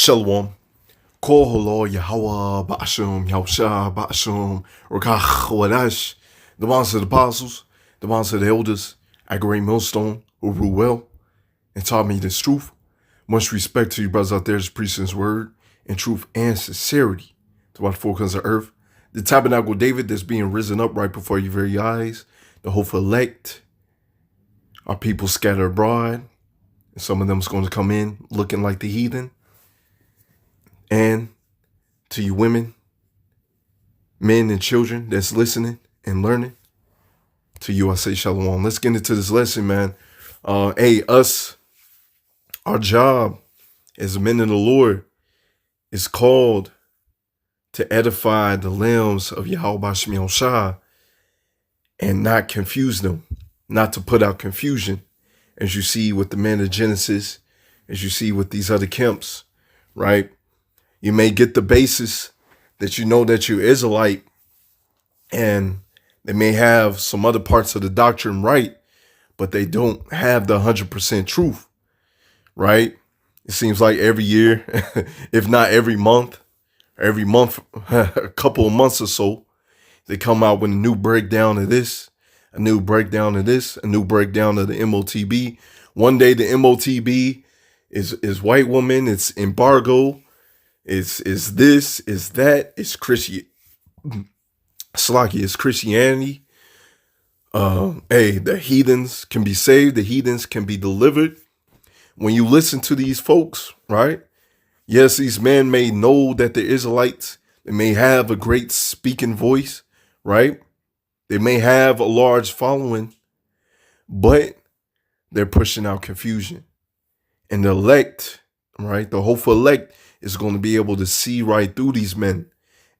Shalom. Koholo Yahweh Ba'ashum Yahusha Ba'ashum Rakach Wadash. The bonds of the apostles, the bonds of the elders, at Great Millstone, who rule well and taught me this truth. Much respect to you brothers out there, preaching his word in truth and sincerity to our four corners of earth. The tabernacle of David that's being risen up right before your very eyes. The hopeful elect. Our people scattered abroad. And some of them's going to come in looking like the heathen. And to you women, men and children that's listening and learning, to you I say shalom. Let's get into this lesson, man. Us, our job as men of the Lord is called to edify the limbs of Yahweh Shemiel Shah and not confuse them, not to put out confusion, as you see with the men of Genesis, as you see with these other camps, right? You may get the basis that you know that you're Israelite, and they may have some other parts of the doctrine right, but they don't have the 100% truth, right? It seems like every year, if not every month, a couple of months or so, they come out with a new breakdown of this, a new breakdown of this, a new breakdown of the MOTB. One day the MOTB is white woman, it's embargo, is this, is that, it's Christian. Slaki is Christianity. The heathens can be saved, the heathens can be delivered. When you listen to these folks, right? Yes, these men may know that they're Israelites. They may have a great speaking voice, right? They may have a large following, but they're pushing out confusion. And the elect, right? The hopeful elect is going to be able to see right through these men.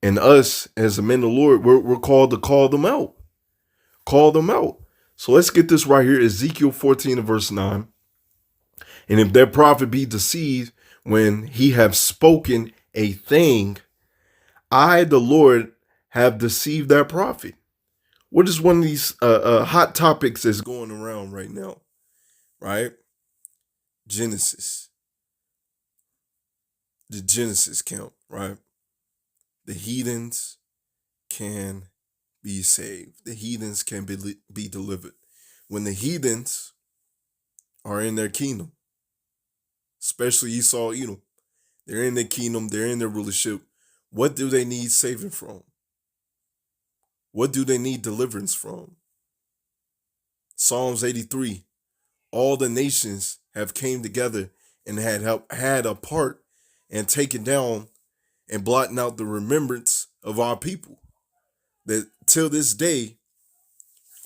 And us, as the men of the Lord, we're called to call them out. Call them out. So let's get this right here. Ezekiel 14 and verse 9. And if their prophet be deceived when he have spoken a thing, I, the Lord, have deceived that prophet. What is one of these hot topics that's going around right now? Right? Genesis. The Genesis count, right? The heathens can be saved. The heathens can be delivered. When the heathens are in their kingdom, especially Esau, Edom, they're in their kingdom, they're in their rulership. What do they need saving from? What do they need deliverance from? Psalms 83, all the nations have came together and had a part and taken down and blotting out the remembrance of our people. That till this day,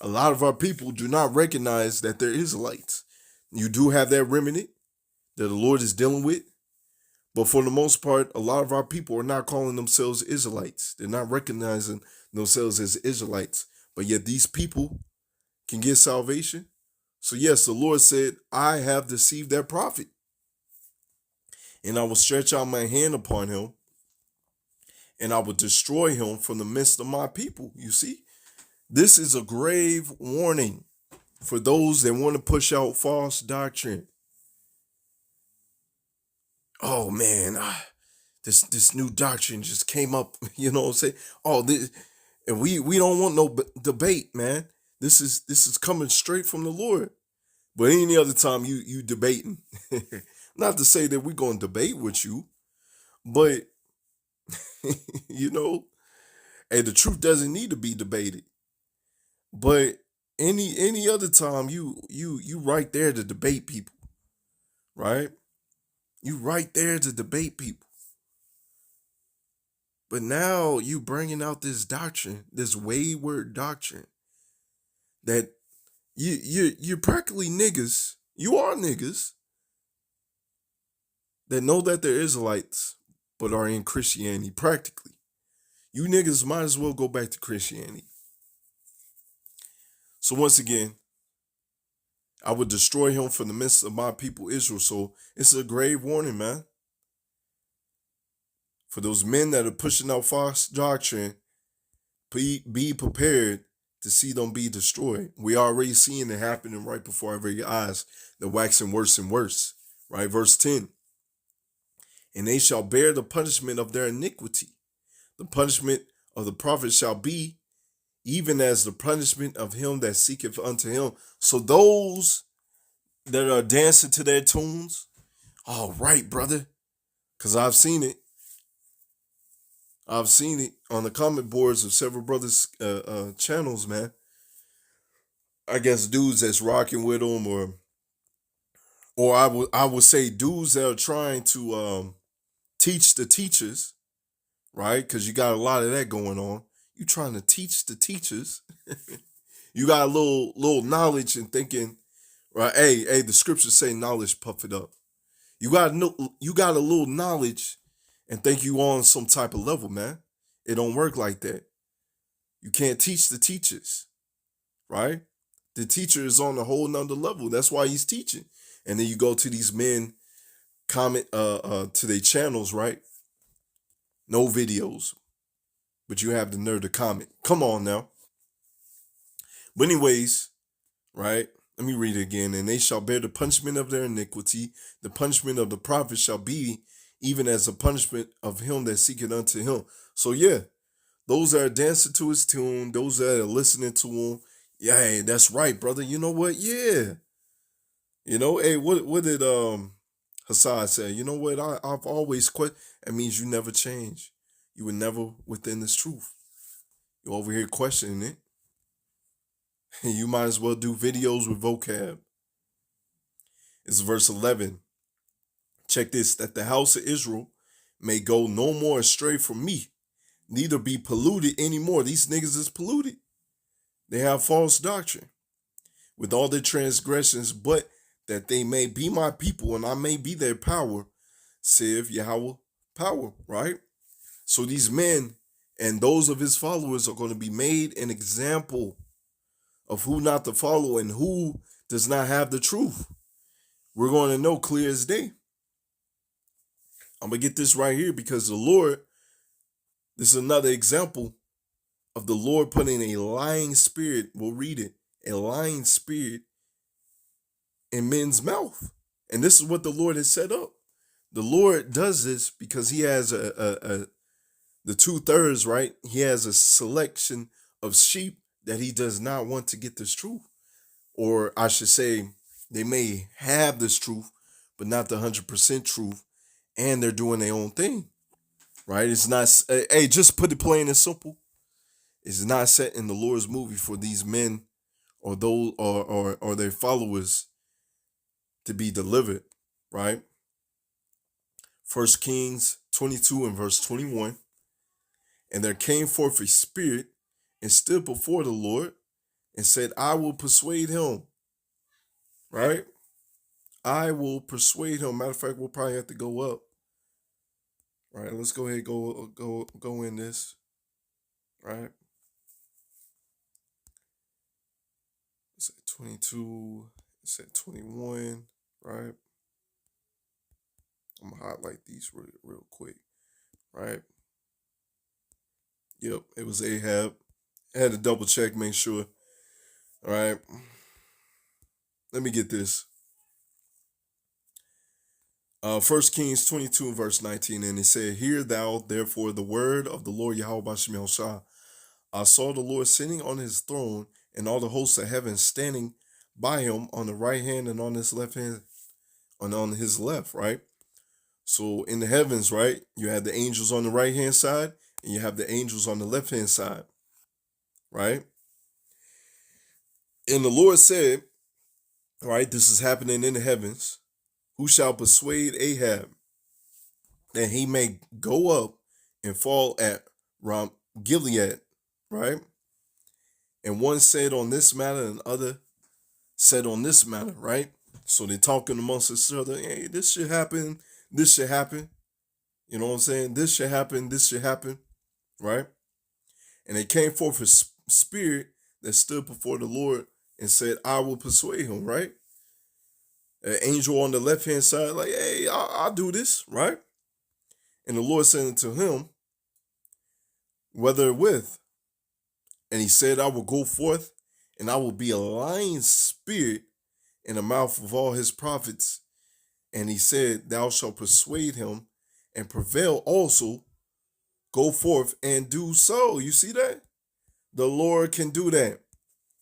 a lot of our people do not recognize that they're Israelites. You do have that remnant that the Lord is dealing with, but for the most part, a lot of our people are not calling themselves Israelites. They're not recognizing themselves as Israelites, but yet these people can get salvation. So yes, the Lord said, I have deceived that prophet, and I will stretch out my hand upon him, and I will destroy him from the midst of my people. You see, this is a grave warning for those that want to push out false doctrine. Oh man, this new doctrine just came up. You know what I'm saying? Oh, this, and we don't want no debate, man. This is coming straight from the Lord. But any other time you debating, not to say that we're gonna debate with you, but you know, and the truth doesn't need to be debated. But any other time you right there to debate people, right? You right there to debate people. But now you bringing out this doctrine, this wayward doctrine, that you're practically niggas. You are niggas that know that they're Israelites, but are in Christianity practically. You niggas might as well go back to Christianity. So once again, I would destroy him from the midst of my people Israel. So it's a grave warning, man. For those men that are pushing out false doctrine, be prepared to see them be destroyed. We already seeing it happening right before our very eyes. They're waxing worse and worse. Right? Verse 10. and they shall bear the punishment of their iniquity. The punishment of the prophet shall be even as the punishment of him that seeketh unto him. So those that are dancing to their tunes, all right, brother, because I've seen it. I've seen it on the comment boards of several brothers' channels, man. I guess dudes that's rocking with them, or I would say dudes that are trying to teach the teachers, right? Because you got a lot of that going on. You trying to teach the teachers. You got a little knowledge and thinking, right? Hey, the scriptures say knowledge puff it up. You got a little knowledge and think you on some type of level, man. It don't work like that. You can't teach the teachers, right? The teacher is on a whole nother level. That's why he's teaching. And then you go to these men, comment to their channels, right? No videos, but you have the nerve to comment. Come on now. But anyways, right? Let me read it again. And they shall bear the punishment of their iniquity. The punishment of the prophet shall be even as the punishment of him that seeketh unto him. So yeah, those that are dancing to his tune, those that are listening to him, yeah, hey, that's right, brother. You know what? Yeah. You know, hey, what did Hassan say? You know what? I've always questioned. It means you never change. You were never within this truth. You're over here questioning it. You might as well do videos with vocab. It's verse 11. Check this, that the house of Israel may go no more astray from me, neither be polluted anymore. These niggas is polluted. They have false doctrine with all their transgressions, but that they may be my people and I may be their power, saith Yahweh power, right? So these men and those of his followers are going to be made an example of who not to follow and who does not have the truth. We're going to know clear as day. I'm going to get this right here because the Lord, this is another example of the Lord putting a lying spirit, we'll read it, a lying spirit in men's mouth. And this is what the Lord has set up. The Lord does this because he has the 2/3, right? He has a selection of sheep that he does not want to get this truth. Or I should say, they may have this truth, but not the 100% truth. And they're doing their own thing, right? It's not, hey, just put it plain and simple. It's not set in the Lord's movie for these men or those or their followers to be delivered, right? 1 Kings 22 and verse 21. And there came forth a spirit and stood before the Lord and said, I will persuade him, right? I will persuade him. Matter of fact, we'll probably have to go up. All right, let's go ahead and go in this, right? It's at 22, it's at 21, right? I'm gonna highlight these real quick, right? Yep, it was Ahab. I had to double check, make sure. All right, let me get this. 1 Kings 22 and verse 19, and it said, Hear thou therefore the word of the Lord Yahweh Bashem Yahushua. I saw the Lord sitting on his throne, and all the hosts of heaven standing by him on the right hand and on his left hand, and on his left, right? So in the heavens, right, you have the angels on the right hand side, and you have the angels on the left hand side, right? And the Lord said, right, this is happening in the heavens, who shall persuade Ahab that he may go up and fall at Gilead, right? And one said on this matter, and other said on this matter, right? So they're talking amongst each other. Hey, this should happen. This should happen. You know what I'm saying? This should happen. This should happen, right? And it came forth a spirit that stood before the Lord and said, I will persuade him, right? An angel on the left-hand side, like, hey, I'll do this, right? And the Lord said unto him, wherewith? And he said, I will go forth, and I will be a lying spirit in the mouth of all his prophets. And he said, thou shalt persuade him, and prevail also, go forth and do so. You see that? The Lord can do that.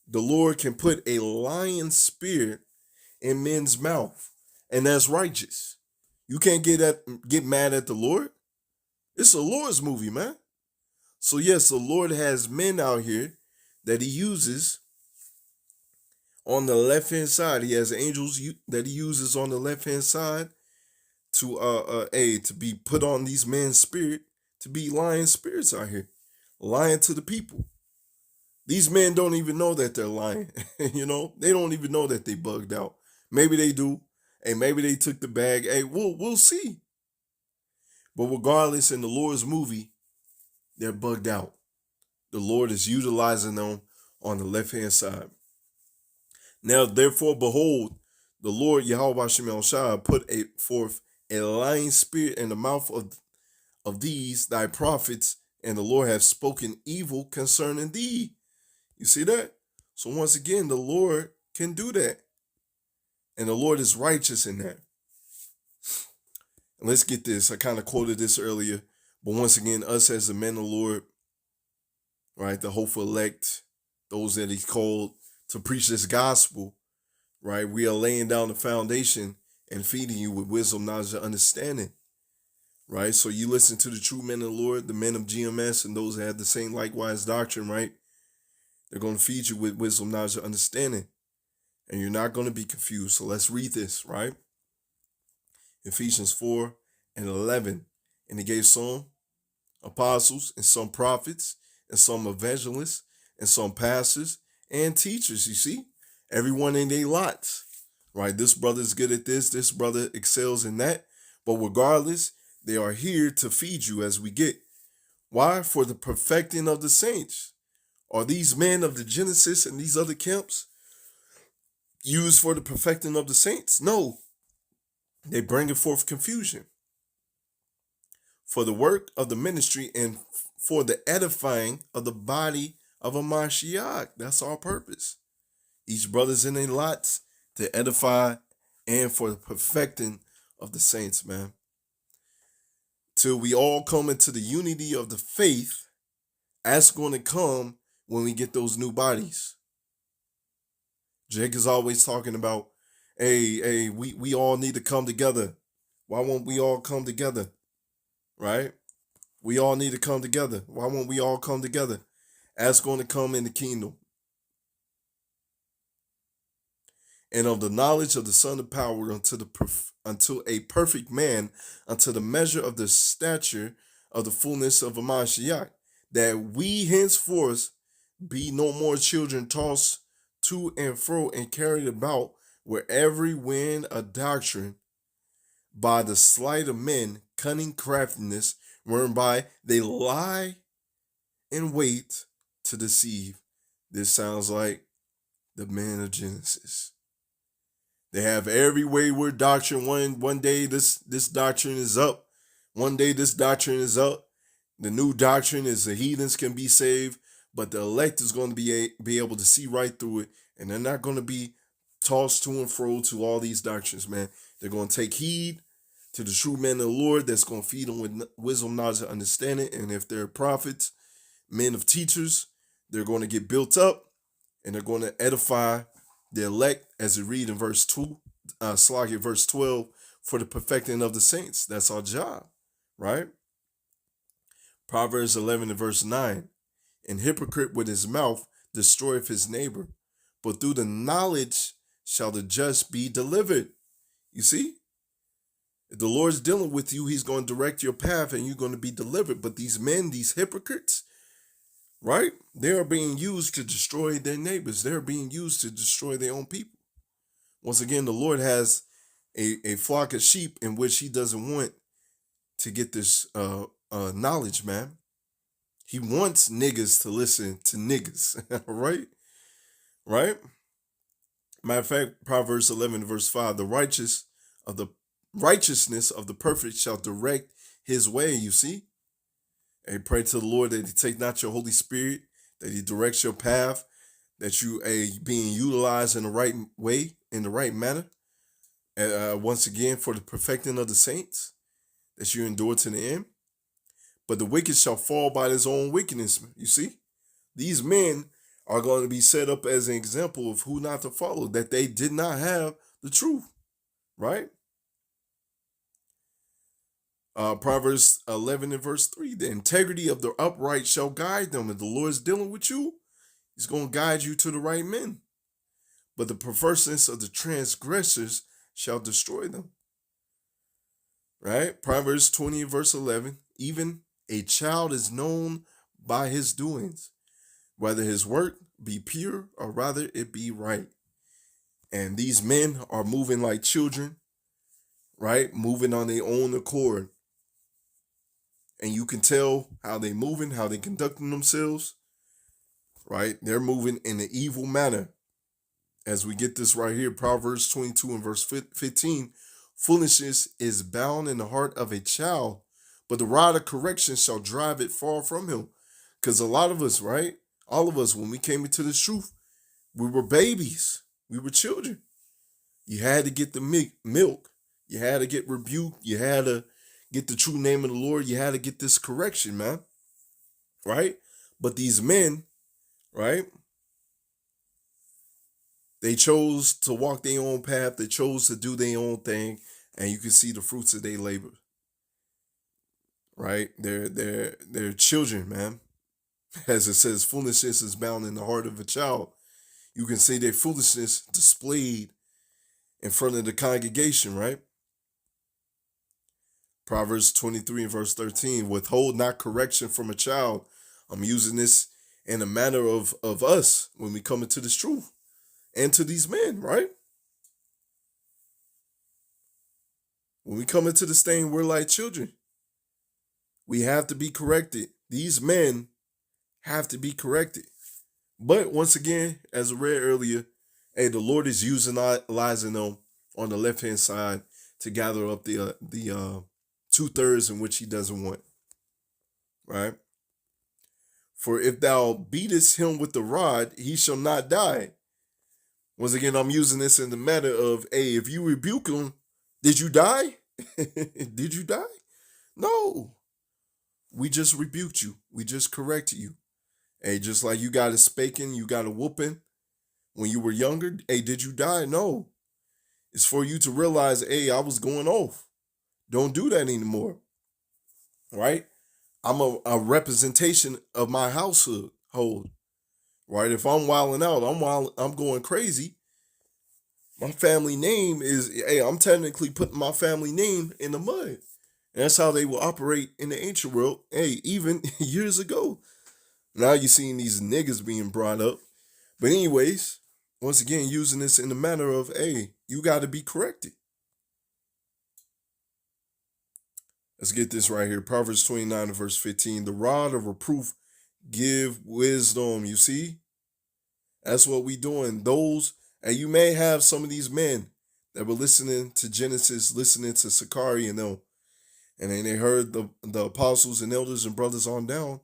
The Lord can put a lion spirit in men's mouth, and that's righteous. You can't get mad at the Lord. It's a Lord's movie, man. So yes, the Lord has men out here that he uses on the left hand side. He has angels that he uses on the left hand side to to be put on these men's spirit, to be lying spirits out here, lying to the people. These men don't even know that they're lying. They don't even know that they bugged out. Maybe they do. Hey, maybe they took the bag. Hey, we'll see. But regardless, in the Lord's movie, they're bugged out. The Lord is utilizing them on the left hand side. Now, therefore, behold, the Lord Yahweh Shem Shah put forth a lying spirit in the mouth of these thy prophets, and the Lord hath spoken evil concerning thee. You see that? So once again, the Lord can do that. And the Lord is righteous in that. And let's get this. I kind of quoted this earlier. But once again, us as the men of the Lord, right, the hopeful elect, those that he's called to preach this gospel, right, we are laying down the foundation and feeding you with wisdom, knowledge, and understanding, right? So you listen to the true men of the Lord, the men of GMS, and those that have the same likewise doctrine, right? They're going to feed you with wisdom, knowledge, and understanding, and you're not going to be confused. So let's read this, right? Ephesians 4:11. And he gave some apostles, and some prophets, and some evangelists, and some pastors and teachers. You see, everyone in their lots, right? This brother's good at this brother excels in that. But regardless, they are here to feed you as we get. Why? For the perfecting of the saints. Are these men of the Genesis and these other camps used for the perfecting of the saints? No. They bring forth confusion. For the work of the ministry and for the edifying of the body of a Mashiach. That's our purpose. Each brother's in their lots to edify and for the perfecting of the saints, man. Till we all come into the unity of the faith, that's going to come when we get those new bodies. Jake is always talking about, hey, we all need to come together. Why won't we all come together? Right? We all need to come together. Why won't we all come together? That's going to come in the kingdom. And of the knowledge of the Son of power unto a perfect man, unto the measure of the stature of the fullness of a Mashiach, that we henceforth be no more children tossed to and fro and carried about where every wind of doctrine by the sleight of men, cunning craftiness, whereby they lie in wait to deceive. This sounds like the men of Genesis. They have every wayward doctrine. One day this doctrine is up. One day this doctrine is up. The new doctrine is the heathens can be saved, but the elect is going to be able to see right through it, and they're not going to be tossed to and fro to all these doctrines, man. They're going to take heed to the true men of the Lord that's going to feed them with wisdom, knowledge, and understanding. And if they're prophets, men of teachers, they're going to get built up and they're going to edify the elect, as it read in verse 2, verse 12, for the perfecting of the saints. That's our job, right? Proverbs 11 and verse 9. An hypocrite with his mouth destroyeth his neighbor, but through the knowledge shall the just be delivered. You see? If the Lord's dealing with you, he's going to direct your path and you're going to be delivered. But these men, these hypocrites, right? They are being used to destroy their neighbors. They're being used to destroy their own people. Once again, the Lord has a flock of sheep in which he doesn't want to get this knowledge, man. He wants niggas to listen to niggas, right? Right? Matter of fact, Proverbs 11 verse 5, the righteousness of the perfect shall direct his way, you see? And pray to the Lord that he take not your Holy Spirit, that he directs your path, that you are being utilized in the right way, in the right manner. Once again, for the perfecting of the saints, that you endure to the end. But the wicked shall fall by his own wickedness. You see, these men are going to be set up as an example of who not to follow, that they did not have the truth, right? Proverbs 11 and verse 3, the integrity of the upright shall guide them. If the Lord is dealing with you, he's going to guide you to the right men. But the perverseness of the transgressors shall destroy them. Right? Proverbs 20 and verse 11, even a child is known by his doings, whether his work be pure or rather it be right. And these men are moving like children, right? Moving on their own accord. And you can tell how they moving, how they conducting themselves, right? They're moving in an evil manner. As we get this right here, Proverbs 22 and verse 15, foolishness is bound in the heart of a child, but the rod of correction shall drive it far from him. Because a lot of us, right? All of us, when we came into the truth, we were babies. We were children. You had to get the milk. You had to get rebuked. You had to get the true name of the Lord. You had to get this correction, man. Right? But these men, right? They chose to walk their own path. They chose to do their own thing. And you can see the fruits of their labor. Right? They're children, man. As it says, foolishness is bound in the heart of a child. You can see their foolishness displayed in front of the congregation, right? Proverbs 23 and verse 13, withhold not correction from a child. I'm using this in a manner of us when we come into this truth and to these men, right? When we come into this thing, we're like children. We have to be corrected. These men have to be corrected. But once again, as I read earlier, hey, the Lord is utilizing them on the left-hand side to gather up the 2/3 in which he doesn't want. Right? For if thou beatest him with the rod, he shall not die. Once again, I'm using this in the matter of, hey, if you rebuke him, did you die? Did you die? No. We just rebuked you. We just corrected you. Hey, just like you got a spanking, you got a whooping when you were younger. Hey, did you die? No. It's for you to realize, hey, I was going off. Don't do that anymore. Right? I'm a representation of my household. Right? If I'm wilding out, I'm going crazy. My family name is, hey, I'm technically putting my family name in the mud. And that's how they will operate in the ancient world. Hey, even years ago. Now you're seeing these niggas being brought up. But anyways, once again, using this in the manner of, hey, you got to be corrected. Let's get this right here. Proverbs 29 and verse 15. The rod of reproof give wisdom. You see? That's what we doing. And you may have some of these men that were listening to Genesis, listening to Sakari and them. And then they heard the apostles and elders and brothers on down.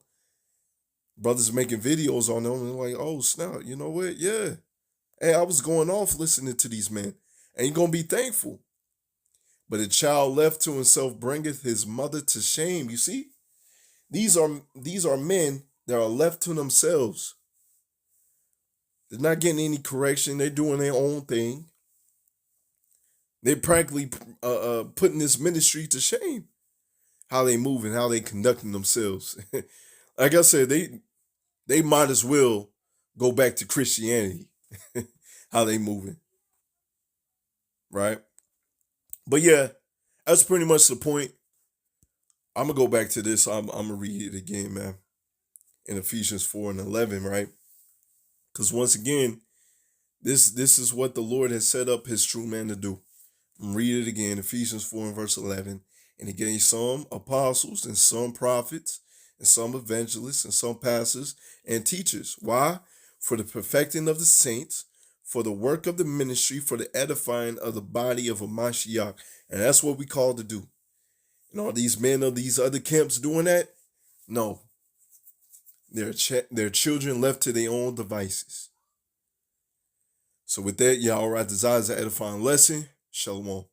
Brothers making videos on them. And they're like, oh, snap. You know what? Yeah. Hey, I was going off listening to these men. And you're going to be thankful. But a child left to himself bringeth his mother to shame. You see? These are men that are left to themselves. They're not getting any correction. They're doing their own thing. They're practically putting this ministry to shame. How they moving, how they conducting themselves. Like I said, they might as well go back to Christianity. How they moving. Right? But yeah, that's pretty much the point. I'm going to go back to this. I'm going to read it again, man. In Ephesians 4 and 11, right? Because once again, this is what the Lord has set up his true man to do. Read it again, Ephesians 4 and verse 11. And he gave some apostles and some prophets and some evangelists and some pastors and teachers. Why? For the perfecting of the saints, for the work of the ministry, for the edifying of the body of a Mashiach. And that's what we call to do. And are these men of these other camps doing that? No. They're children left to their own devices. So with that, Yahweh desires an edifying lesson. Shalom.